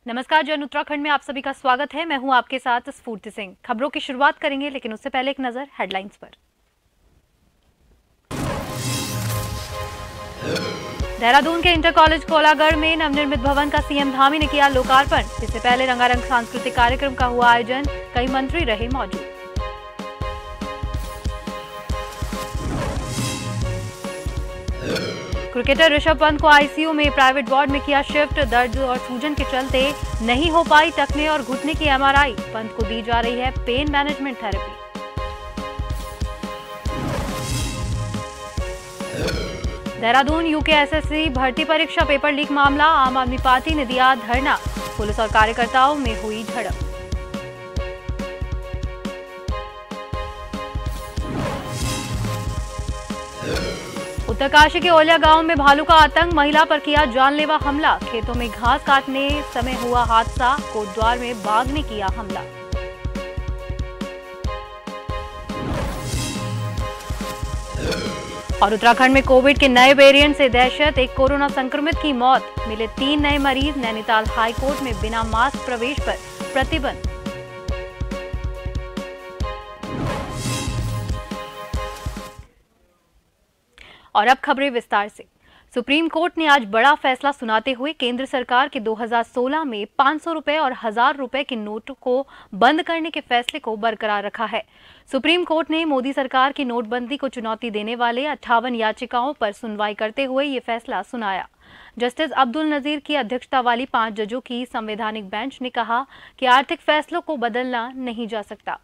नमस्कार जन उत्तराखंड में आप सभी का स्वागत है। मैं हूं आपके साथ स्फूर्ति सिंह। खबरों की शुरुआत करेंगे, लेकिन उससे पहले एक नजर हेडलाइंस पर। देहरादून के इंटर कॉलेज कोलागढ़ में नवनिर्मित भवन का सीएम धामी ने किया लोकार्पण। इससे पहले रंगारंग सांस्कृतिक कार्यक्रम का हुआ आयोजन, कई मंत्री रहे मौजूद। क्रिकेटर ऋषभ पंत को आईसीयू में प्राइवेट वार्ड में किया शिफ्ट। दर्द और सूजन के चलते नहीं हो पाई टखने और घुटने की एमआरआई। पंत को दी जा रही है pain management therapy. Dehradun UKSSC भर्ती परीक्षा पेपर लीक मामला, आम आदमी पार्टी ने दिया धरना। पुलिस और कार्यकर्ताओं में हुई झड़प। उत्तरकाशी के ओलिया गांव में भालू का आतंक, महिला पर किया जानलेवा हमला। खेतों में घास काटने समय हुआ हादसा, कोटद्वार में बाघ ने किया हमला। और उत्तराखंड में कोविड के नए वेरिएंट से दहशत, एक कोरोना संक्रमित की मौत। मिले 3 नए मरीज। नैनीताल हाईकोर्ट में बिना मास्क प्रवेश पर प्रतिबंध। और अब खबरें विस्तार से। सुप्रीम कोर्ट ने आज बड़ा फैसला सुनाते हुए केंद्र सरकार के 2016 में 500 रुपए और 1000 रुपए के नोट को बंद करने के फैसले को बरकरार रखा है। सुप्रीम कोर्ट ने मोदी सरकार की नोटबंदी को चुनौती देने वाले 58 याचिकाओं पर सुनवाई करते हुए ये फैसला सुनाया। जस्टिस अब्दुल नजीर की अध्यक्षता वाली 5 जजों की संवैधानिक बेंच ने कहा कि आर्थिक फैसलों को बदलना नहीं जा सकता।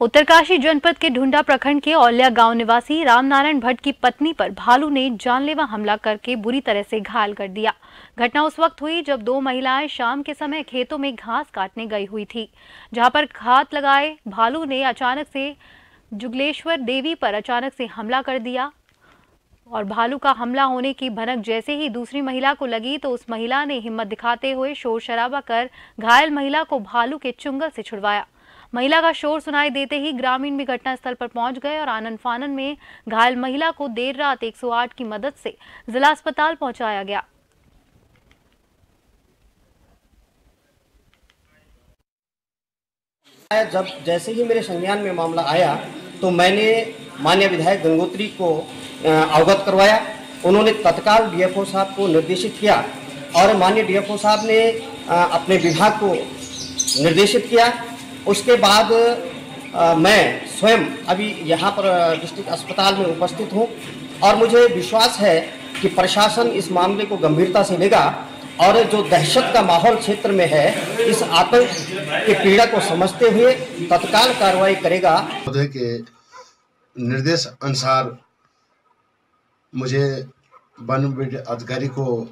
उत्तरकाशी जनपद के ढूंढा प्रखंड के औल्या गांव निवासी रामनारायण भट्ट की पत्नी पर भालू ने जानलेवा हमला करके बुरी तरह से घायल कर दिया। घटना उस वक्त हुई जब 2 महिलाएं शाम के समय खेतों में घास काटने गई हुई थी, जहां पर घात लगाए भालू ने अचानक से जुगलेश्वर देवी पर अचानक से हमला कर दिया। और भालू का हमला होने की भनक जैसे ही दूसरी महिला को लगी तो उस महिला ने हिम्मत दिखाते हुए शोर शराबा कर घायल महिला को भालू के चुंगल से छुड़वाया। महिला का शोर सुनाई देते ही ग्रामीण भी घटनास्थल पर पहुंच गए और आनन फानन में घायल महिला को देर रात 108 की मदद से जिला अस्पताल पहुंचाया गया। जब जैसे ही मेरे संज्ञान में मामला आया तो मैंने माननीय विधायक गंगोत्री को अवगत करवाया। उन्होंने तत्काल डीएफओ साहब को निर्देशित किया और माननीय डीएफओ साहब ने अपने विभाग को निर्देशित किया। उसके बाद मैं स्वयं अभी यहाँ पर डिस्ट्रिक्ट अस्पताल में उपस्थित हूँ और मुझे विश्वास है कि प्रशासन इस मामले को गंभीरता से लेगा और जो दहशत का माहौल क्षेत्र में है, इस आतंक की पीड़ा को समझते हुए तत्काल कार्रवाई करेगा। महोदय के निर्देश अनुसार मुझे वन विभाग अधिकारी को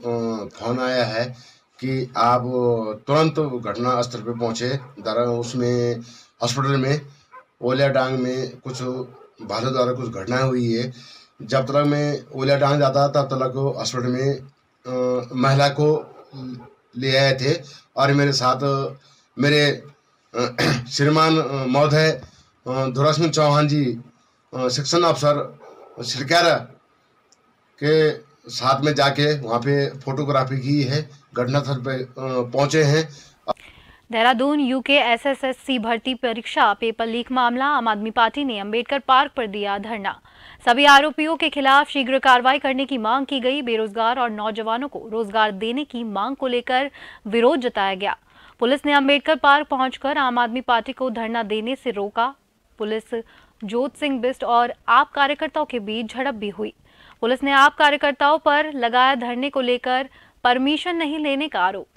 फोन आया है कि आप तुरंत घटना स्थल पर पहुंचे। उसमें हॉस्पिटल में ओलिया डांग में कुछ भालू द्वारा कुछ घटनाएं हुई है। जब तक मैं ओलिया डांग जाता तब तक हॉस्पिटल में महिला को ले आए थे और मेरे साथ मेरे श्रीमान महोदय धुरा सिंह चौहान जी सेक्शन अफसर सिरक्यारा के साथ में जाके वहाँ पे फोटोग्राफी की है, घटनास्थल पे पहुंचे हैं। देहरादून यूकेएसएससी भर्ती परीक्षा पेपर लीक मामला, आम आदमी पार्टी ने अंबेडकर पार्क पर दिया धरना। सभी आरोपियों के खिलाफ शीघ्र कार्रवाई करने की मांग की गई। बेरोजगार और नौजवानों को रोजगार देने की मांग को लेकर विरोध जताया गया। पुलिस ने अंबेडकर पार्क पहुंचकर आम आदमी पार्टी को धरना देने से रोका। पुलिस जोत सिंह बिस्ट और आप कार्यकर्ताओं के बीच झड़प भी हुई। पुलिस ने आप कार्यकर्ताओं पर लगाया धरने को लेकर परमिशन नहीं लेने का आरोप।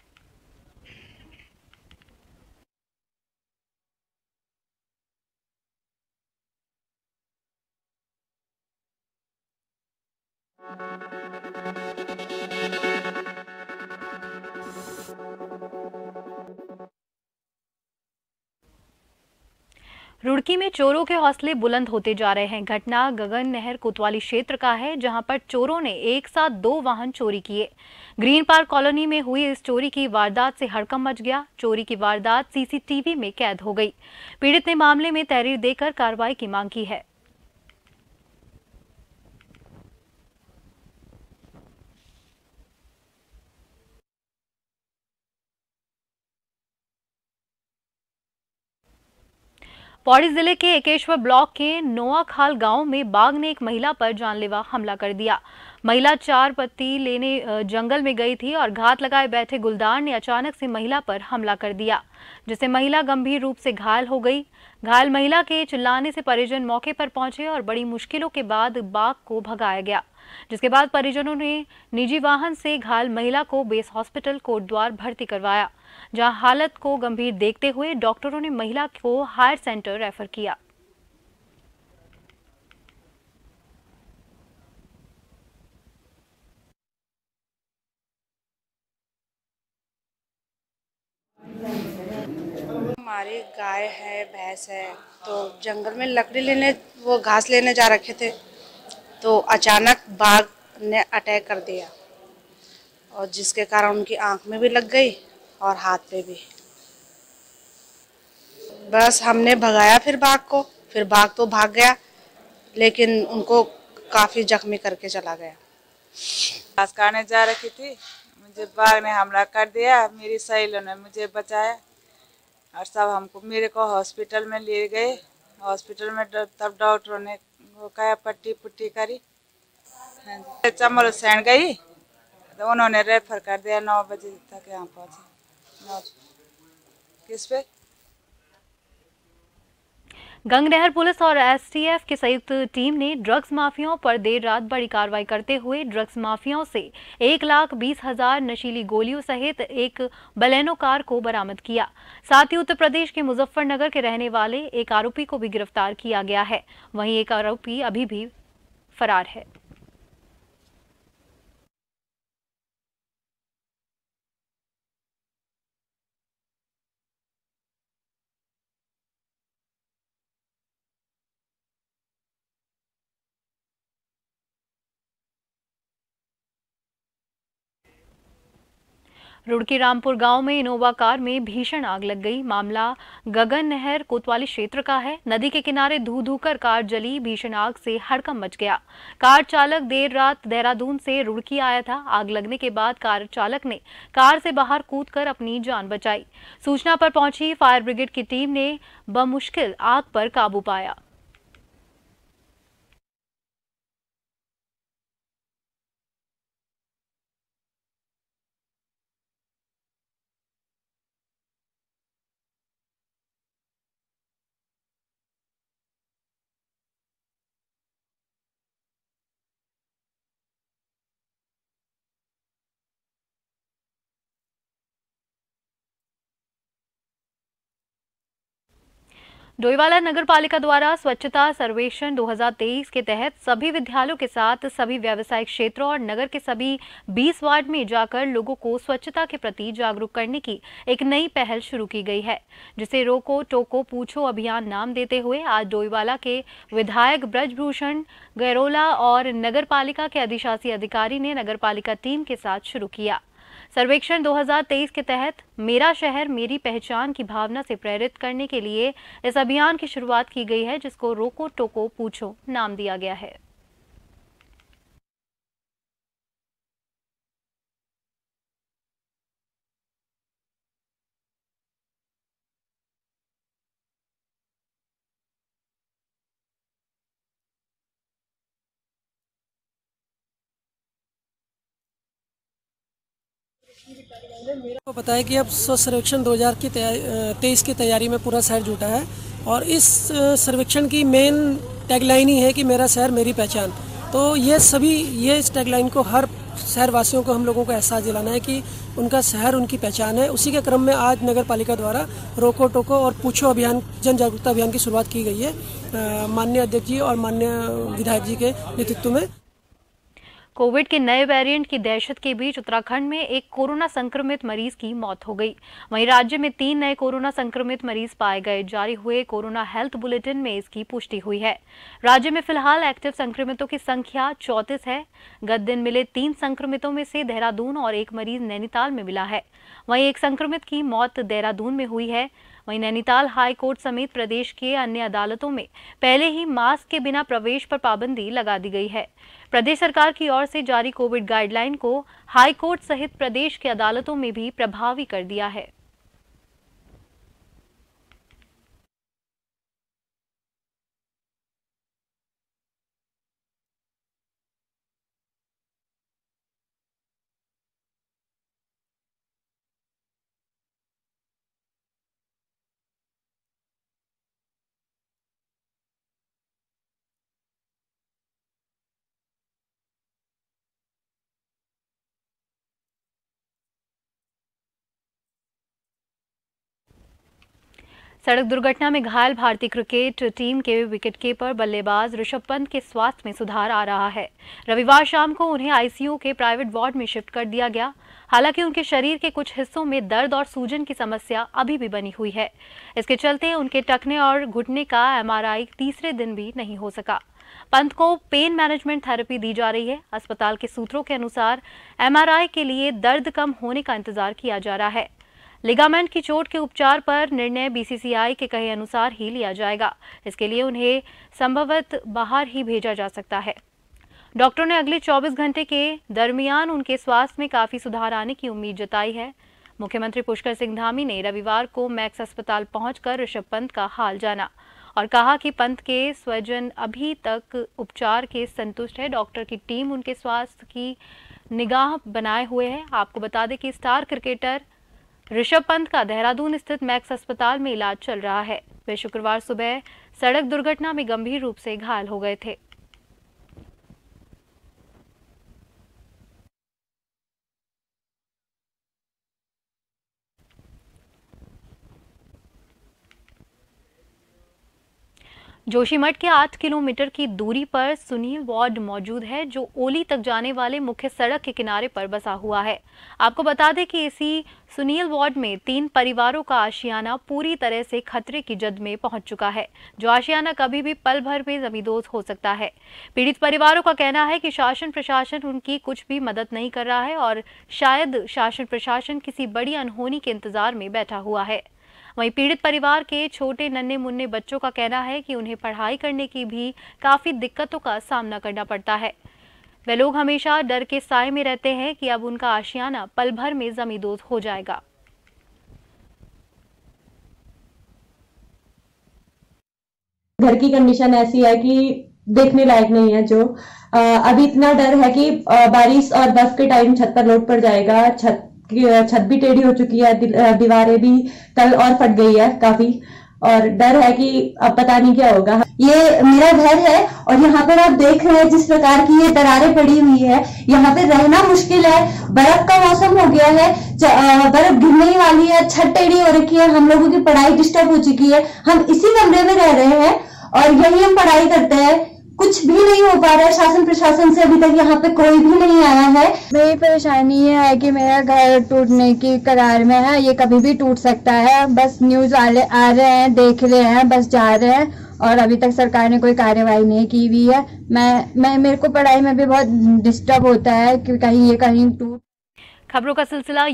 रुड़की में चोरों के हौसले बुलंद होते जा रहे हैं। घटना गगन नहर कोतवाली क्षेत्र का है, जहां पर चोरों ने एक साथ 2 वाहन चोरी किए। ग्रीन पार्क कॉलोनी में हुई इस चोरी की वारदात से हड़कंप मच गया। चोरी की वारदात सीसीटीवी में कैद हो गई। पीड़ित ने मामले में तहरीर देकर कार्रवाई की मांग की है। पौड़ी जिले के एकेश्वर ब्लॉक के नोआखाल गांव में बाघ ने एक महिला पर जानलेवा हमला कर दिया। महिला 4 पत्ती लेने जंगल में गई थी और घात लगाए बैठे गुलदार ने अचानक से महिला पर हमला कर दिया, जिससे महिला गंभीर रूप से घायल हो गई। घायल महिला के चिल्लाने से परिजन मौके पर पहुंचे और बड़ी मुश्किलों के बाद बाघ को भगाया गया, जिसके बाद परिजनों ने निजी वाहन से घायल महिला को बेस हॉस्पिटल कोटद्वार भर्ती करवाया, जहां हालत को गंभीर देखते हुए डॉक्टरों ने महिला को हायर सेंटर रेफर किया। हमारी गाय है, भैंस है, तो जंगल में लकड़ी लेने, वो घास लेने जा रखे थे, तो अचानक बाघ ने अटैक कर दिया और जिसके कारण उनकी आंख में भी लग गई और हाथ पे भी। बस हमने भगाया फिर बाघ तो भाग गया, लेकिन उनको काफी जख्मी करके चला गया। घास काटने जा रखी थी, मुझे बाघ ने हमला कर दिया। मेरी सहेलियों ने मुझे बचाया और सब हमको मेरे को हॉस्पिटल में ले गए। हॉस्पिटल में तब डॉक्टरों ने वो कहा पट्टी पुट्टी करी, चमल सैन गई तो उन्होंने रेफर कर दिया। 9 बजे तक यहाँ पहुँचे। किस पे? गंग नहर पुलिस और एसटीएफ की संयुक्त टीम ने ड्रग्स माफियाओं पर देर रात बड़ी कार्रवाई करते हुए ड्रग्स माफियाओं से 1,20,000 नशीली गोलियों सहित एक बलेनो कार को बरामद किया। साथ ही उत्तर प्रदेश के मुजफ्फरनगर के रहने वाले एक आरोपी को भी गिरफ्तार किया गया है। वहीं एक आरोपी अभी भी फरार है। रुड़की रामपुर गांव में इनोवा कार में भीषण आग लग गई। मामला गगन नहर कोतवाली क्षेत्र का है। नदी के किनारे धू धू कर कार जली। भीषण आग से हड़कंप मच गया। कार चालक देर रात देहरादून से रुड़की आया था। आग लगने के बाद कार चालक ने कार से बाहर कूदकर अपनी जान बचाई। सूचना पर पहुंची फायर ब्रिगेड की टीम ने बमुश्किल आग पर काबू पाया। डोईवाला नगर पालिका द्वारा स्वच्छता सर्वेक्षण 2023 के तहत सभी विद्यालयों के साथ सभी व्यावसायिक क्षेत्रों और नगर के सभी 20 वार्ड में जाकर लोगों को स्वच्छता के प्रति जागरूक करने की एक नई पहल शुरू की गई है, जिसे रोको टोको पूछो अभियान नाम देते हुए आज डोईवाला के विधायक ब्रजभूषण गैरोला और नगर पालिका के अधिशासी अधिकारी ने नगर पालिका टीम के साथ शुरू किया। सर्वेक्षण 2023 के तहत मेरा शहर मेरी पहचान की भावना से प्रेरित करने के लिए इस अभियान की शुरुआत की गई है, जिसको रोको टोको पूछो नाम दिया गया है। मेरे को पता है कि अब स्वच्छ सर्वेक्षण 2023 की तैयारी में पूरा शहर जुटा है और इस सर्वेक्षण की मेन टैगलाइन ही है कि मेरा शहर मेरी पहचान। तो ये इस टैगलाइन को हर शहर वासियों को हम लोगों को एहसास दिलाना है कि उनका शहर उनकी पहचान है। उसी के क्रम में आज नगर पालिका द्वारा रोको टोको और पूछो अभियान, जन जागरूकता अभियान की शुरुआत की गई है माननीय अध्यक्ष जी और माननीय विधायक जी के नेतृत्व में। कोविड के नए वेरिएंट की दहशत के बीच उत्तराखंड में एक कोरोना संक्रमित मरीज की मौत हो गई। वहीं राज्य में 3 नए कोरोना संक्रमित मरीज पाए गए। जारी हुए कोरोना हेल्थ बुलेटिन में इसकी पुष्टि हुई है। राज्य में फिलहाल एक्टिव संक्रमितों की संख्या 34 है। गत दिन मिले 3 संक्रमितों में से देहरादून और एक मरीज नैनीताल में मिला है। वहीं एक संक्रमित की मौत देहरादून में हुई है। वहीं नैनीताल हाई कोर्ट समेत प्रदेश के अन्य अदालतों में पहले ही मास्क के बिना प्रवेश पर पाबंदी लगा दी गई है। प्रदेश सरकार की ओर से जारी कोविड गाइडलाइन को हाई कोर्ट सहित प्रदेश के अदालतों में भी प्रभावी कर दिया है। सड़क दुर्घटना में घायल भारतीय क्रिकेट टीम के विकेटकीपर बल्लेबाज ऋषभ पंत के स्वास्थ्य में सुधार आ रहा है। रविवार शाम को उन्हें आईसीयू के प्राइवेट वार्ड में शिफ्ट कर दिया गया। हालांकि उनके शरीर के कुछ हिस्सों में दर्द और सूजन की समस्या अभी भी बनी हुई है। इसके चलते उनके टखने और घुटने का एमआरआई तीसरे दिन भी नहीं हो सका। पंत को पेन मैनेजमेंट थेरेपी दी जा रही है। अस्पताल के सूत्रों के अनुसार एमआरआई के लिए दर्द कम होने का इंतजार किया जा रहा है। लिगामेंट की चोट के उपचार पर निर्णय बीसीसीआई के कहे अनुसार ही लिया जाएगा। इसके लिए उन्हें संभवतः बाहर ही भेजा जा सकता है। डॉक्टरों ने अगले 24 घंटे के दरमियान उनके स्वास्थ्य में काफी सुधार आने की उम्मीद जताई है। मुख्यमंत्री पुष्कर सिंह धामी ने रविवार को मैक्स अस्पताल पहुंचकर ऋषभ पंत का हाल जाना और कहा कि पंत के स्वजन अभी तक उपचार के संतुष्ट है। डॉक्टर की टीम उनके स्वास्थ्य की निगाह बनाए हुए है। आपको बता दें कि स्टार क्रिकेटर ऋषभ पंत का देहरादून स्थित मैक्स अस्पताल में इलाज चल रहा है। वे शुक्रवार सुबह सड़क दुर्घटना में गंभीर रूप से घायल हो गए थे। जोशीमठ के 8 किलोमीटर की दूरी पर सुनील वार्ड मौजूद है, जो ओली तक जाने वाले मुख्य सड़क के किनारे पर बसा हुआ है। आपको बता दें कि इसी सुनील वार्ड में 3 परिवारों का आशियाना पूरी तरह से खतरे की जद में पहुंच चुका है, जो आशियाना कभी भी पल भर में जमींदोज हो सकता है। पीड़ित परिवारों का कहना है कि शासन प्रशासन उनकी कुछ भी मदद नहीं कर रहा है और शायद शासन प्रशासन किसी बड़ी अनहोनी के इंतजार में बैठा हुआ है। वहीं पीड़ित परिवार के छोटे नन्हे मुन्ने बच्चों का कहना है कि उन्हें पढ़ाई करने की भी काफी दिक्कतों का सामना करना पड़ता है। वे लोग हमेशा डर के साए में रहते हैं कि अब उनका आशियाना पल भर में जमींदोज हो जाएगा। घर की कंडीशन ऐसी है कि देखने लायक नहीं है। जो अभी इतना डर है कि बारिश और बर्फ के टाइम छत पर लोड पड़ जाएगा। छत भी टेढ़ी हो चुकी है, दीवारें भी कल और फट गई है काफी, और डर है कि अब पता नहीं क्या होगा। ये मेरा घर है और यहाँ पर आप देख रहे हैं जिस प्रकार की ये दरारें पड़ी हुई है, यहाँ पे रहना मुश्किल है। बर्फ का मौसम हो गया है, बर्फ गिरने ही वाली है, छत टेढ़ी हो रखी है, हम लोगों की पढ़ाई डिस्टर्ब हो चुकी है। हम इसी कमरे में रह रहे हैं और यही हम पढ़ाई करते हैं। कुछ भी नहीं हो पा रहा है। शासन प्रशासन से अभी तक यहाँ पे कोई भी नहीं आया है। मेरी परेशानी ये है कि मेरा घर टूटने की कगार में है, ये कभी भी टूट सकता है। बस न्यूज वाले आ रहे हैं, देख रहे हैं, बस जा रहे हैं और अभी तक सरकार ने कोई कार्यवाही नहीं की हुई है। मेरे को पढ़ाई में भी बहुत डिस्टर्ब होता है कि कहीं ये कहीं टूट। खबरों का सिलसिला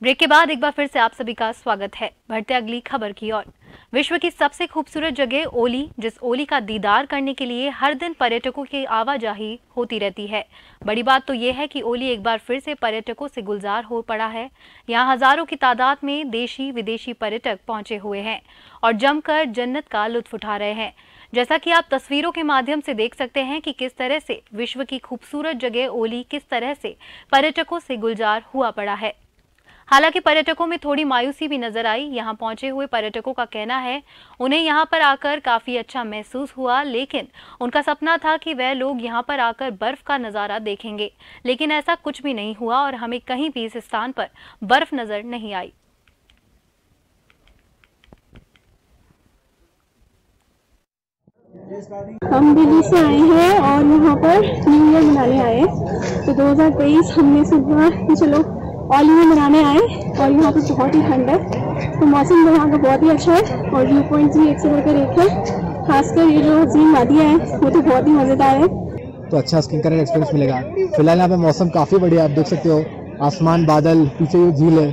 ब्रेक के बाद एक बार फिर से आप सभी का स्वागत है। बढ़ते अगली खबर की ओर। विश्व की सबसे खूबसूरत जगह ओली, जिस ओली का दीदार करने के लिए हर दिन पर्यटकों की आवाजाही होती रहती है। बड़ी बात तो यह है कि ओली एक बार फिर से पर्यटकों से गुलजार हो पड़ा है। यहाँ हजारों की तादाद में देशी विदेशी पर्यटक पहुंचे हुए हैं और जमकर जन्नत का लुत्फ उठा रहे हैं। जैसा कि आप तस्वीरों के माध्यम से देख सकते हैं कि किस तरह से विश्व की खूबसूरत जगह ओली किस तरह से पर्यटकों से गुलजार हुआ पड़ा है। हालांकि पर्यटकों में थोड़ी मायूसी भी नजर आई। यहाँ पहुंचे हुए पर्यटकों का कहना है उन्हें यहाँ पर आकर काफी अच्छा महसूस हुआ, लेकिन उनका सपना था कि वह लोग यहाँ पर आकर बर्फ का नजारा देखेंगे, लेकिन ऐसा कुछ भी नहीं हुआ और हमें कहीं भी इस स्थान पर बर्फ नजर नहीं आई। हम दिल्ली से आए हैं और यहाँ पर न्यू ईयर मनाने आए हैं। तो 2023 हमने सुबह कि चलो होली में मनाने आए और यहाँ पर बहुत ही ठंड है, तो मौसम तो यहाँ का बहुत ही अच्छा है और व्यू पॉइंट्स भी एक से बढ़कर एक है। खासकर ये जो झील वादियाँ हैं वो तो बहुत ही मज़ेदार है, तो अच्छा स्किन कलर एक्सपीरियंस मिलेगा। फिलहाल यहाँ पे मौसम काफ़ी बढ़िया, आप देख सकते हो, आसमान, बादल, पीछे ये झील है।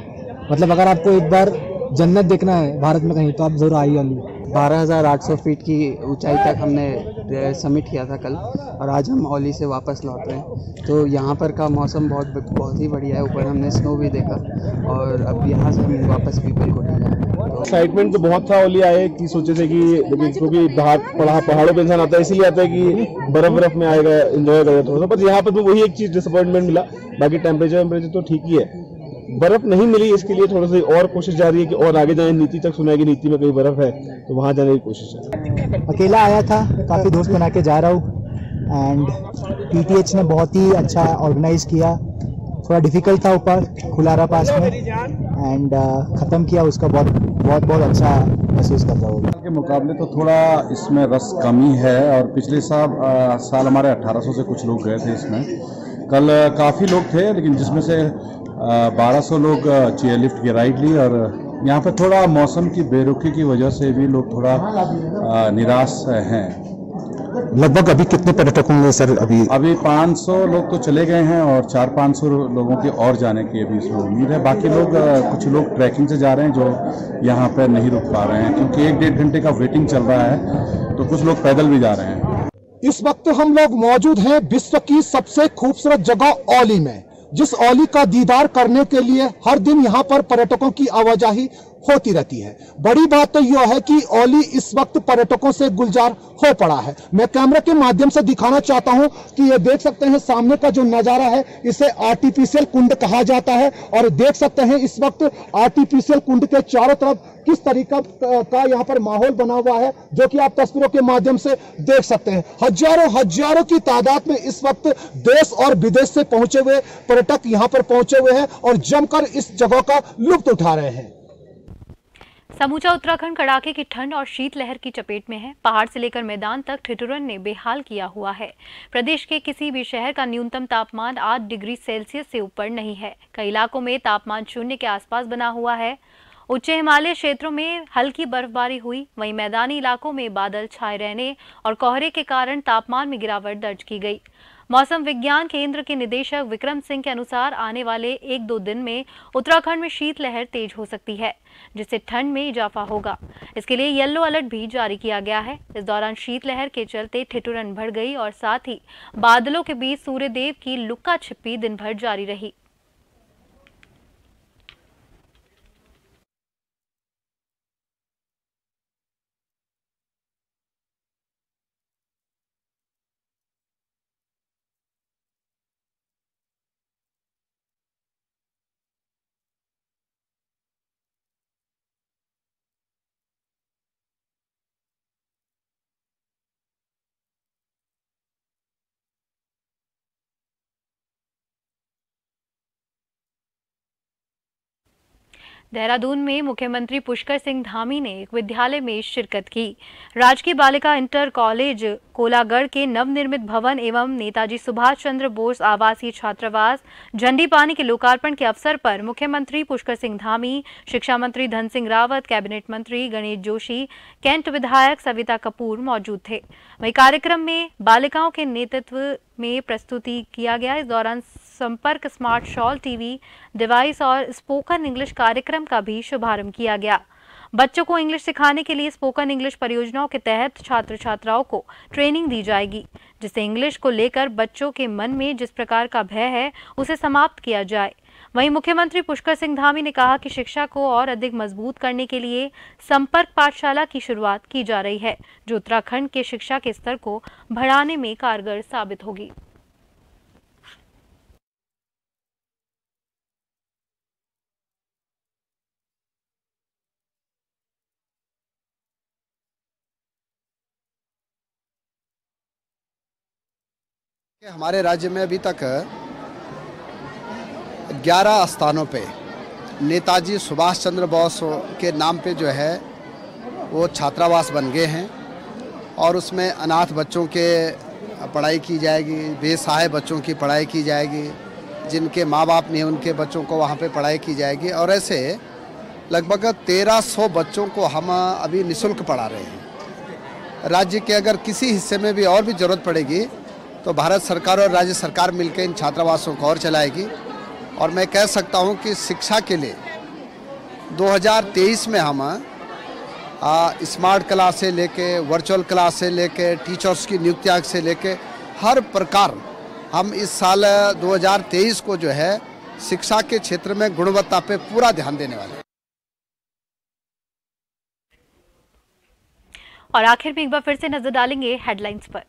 मतलब अगर आपको एक बार जन्नत देखना है भारत में कहीं तो आप जरूर आइए ओली। 12,800 फीट की ऊंचाई तक हमने समिट किया था कल और आज हम ओली से वापस लौट रहे हैं। तो यहाँ पर का मौसम बहुत ही बढ़िया है। ऊपर हमने स्नो भी देखा और अब यहाँ से हम वापस पीपल को जा रहे हैं। एक्साइटमेंट तो बहुत था ओली आए कि सोचे थे कि क्योंकि पहाड़ों पे इंसान आता है इसीलिए आता है कि बर्फ में आएगा, एंजॉय करेगा थोड़ा सा। पर यहाँ पर वही एक चीज़ डिसअपॉइंटमेंट मिला, बाकी टेम्परेचर तो ठीक ही है। बर्फ नहीं मिली, इसके लिए थोड़ा सा और कोशिश जारी है कि और आगे जाए। नीति तक सुना है कि नीति में कहीं बर्फ है तो वहाँ जाने की कोशिश है। अकेला आया था, काफ़ी दोस्त बना के जा रहा हूँ एंड PTH ने बहुत ही अच्छा ऑर्गेनाइज किया। थोड़ा डिफिकल्ट था ऊपर खुलारा पास में एंड ख़त्म किया उसका बहुत अच्छा महसूस कर रहा हूँ। के मुकाबले तो थोड़ा इसमें रस कमी है और पिछले साल हमारे 1800 से कुछ लोग गए थे इसमें। कल काफ़ी लोग थे लेकिन जिसमें से 1200 लोग चेयर लिफ्ट की राइड ली और यहाँ पे थोड़ा मौसम की बेरुखी की वजह से भी लोग थोड़ा निराश हैं। लगभग अभी कितने पर्यटक होंगे सर? अभी 500 लोग तो चले गए हैं और 400-500 लोगों के और जाने की अभी इसमें उम्मीद है। बाकी लोग कुछ लोग ट्रैकिंग से जा रहे हैं जो यहाँ पर नहीं रुक पा रहे हैं क्योंकि 1-1.5 घंटे का वेटिंग चल रहा है, तो कुछ लोग पैदल भी जा रहे हैं। इस वक्त हम लोग मौजूद हैं विश्व की सबसे खूबसूरत जगह ओली में, जिस ओली का दीदार करने के लिए हर दिन यहाँ पर पर्यटकों की आवाजाही होती रहती है। बड़ी बात तो यह है कि ओली इस वक्त पर्यटकों से गुलजार हो पड़ा है। मैं कैमरे के माध्यम से दिखाना चाहता हूं कि ये देख सकते हैं सामने का जो नजारा है इसे आर्टिफिशियल कुंड कहा जाता है और देख सकते हैं इस वक्त आर्टिफिशियल कुंड के चारों तरफ किस तरीका का यहाँ पर माहौल बना हुआ है, जो कि आप तस्वीरों के माध्यम से देख सकते हैं। हजारों की तादाद में इस वक्त देश और विदेश से पहुंचे हुए पर्यटक यहाँ पर पहुंचे हुए हैं और जमकर इस जगह का लुत्फ उठा रहे हैं। समूचा उत्तराखंड कड़ाके की ठंड और शीतलहर की चपेट में है। पहाड़ से लेकर मैदान तक ठिठुरन ने बेहाल किया हुआ है। प्रदेश के किसी भी शहर का न्यूनतम तापमान 8 डिग्री सेल्सियस से ऊपर नहीं है। कई इलाकों में तापमान शून्य के आसपास बना हुआ है। उच्च हिमालय क्षेत्रों में हल्की बर्फबारी हुई, वहीं मैदानी इलाकों में बादल छाए रहने और कोहरे के कारण तापमान में गिरावट दर्ज की गई। मौसम विज्ञान केंद्र के निदेशक विक्रम सिंह के अनुसार आने वाले 1-2 दिन में उत्तराखंड में शीतलहर तेज हो सकती है, जिससे ठंड में इजाफा होगा। इसके लिए येलो अलर्ट भी जारी किया गया है। इस दौरान शीतलहर के चलते ठिठुरन बढ़ गई और साथ ही बादलों के बीच सूर्यदेव की लुक्का छिपी दिन भर जारी रही। देहरादून में मुख्यमंत्री पुष्कर सिंह धामी ने एक विद्यालय में शिरकत की। राजकीय बालिका इंटर कॉलेज कोलागढ़ के नवनिर्मित भवन एवं नेताजी सुभाष चंद्र बोस आवासीय छात्रावास झंडी पानी के लोकार्पण के अवसर पर मुख्यमंत्री पुष्कर सिंह धामी, शिक्षा मंत्री धन सिंह रावत, कैबिनेट मंत्री गणेश जोशी, कैंट विधायक सविता कपूर मौजूद थे। वहीं कार्यक्रम में बालिकाओं के नेतृत्व में प्रस्तुति किया गया। इस दौरान संपर्क स्मार्ट शॉल टीवी डिवाइस और स्पोकन इंग्लिश कार्यक्रम का भी शुभारंभ किया गया। बच्चों को इंग्लिश सिखाने के लिए स्पोकन इंग्लिश परियोजनाओं के तहत छात्र छात्राओं को ट्रेनिंग दी जाएगी, जिससे इंग्लिश को लेकर बच्चों के मन में जिस प्रकार का भय है उसे समाप्त किया जाए। वहीं मुख्यमंत्री पुष्कर सिंह धामी ने कहा कि शिक्षा को और अधिक मजबूत करने के लिए संपर्क पाठशाला की शुरुआत की जा रही है, जो उत्तराखंड के शिक्षा के स्तर को बढ़ाने में कारगर साबित होगी। हमारे राज्य में अभी तक 11 स्थानों पे नेताजी सुभाष चंद्र बोस के नाम पे जो है वो छात्रावास बन गए हैं और उसमें अनाथ बच्चों के पढ़ाई की जाएगी, बेसहाय बच्चों की पढ़ाई की जाएगी, जिनके माँ बाप नहीं उनके बच्चों को वहाँ पे पढ़ाई की जाएगी। और ऐसे लगभग 1300 बच्चों को हम अभी निःशुल्क पढ़ा रहे हैं। राज्य के अगर किसी हिस्से में भी और भी ज़रूरत पड़ेगी तो भारत सरकार और राज्य सरकार मिलकर इन छात्रावासों को और चलाएगी। और मैं कह सकता हूँ कि शिक्षा के लिए 2023 में हम स्मार्ट क्लास से लेके, वर्चुअल क्लास से लेके, टीचर्स की नियुक्तियाँ से लेके हर प्रकार हम इस साल 2023 को जो है शिक्षा के क्षेत्र में गुणवत्ता पे पूरा ध्यान देने वाले हैं। और आखिर में एक बार फिर से नजर डालेंगे हेडलाइंस पर।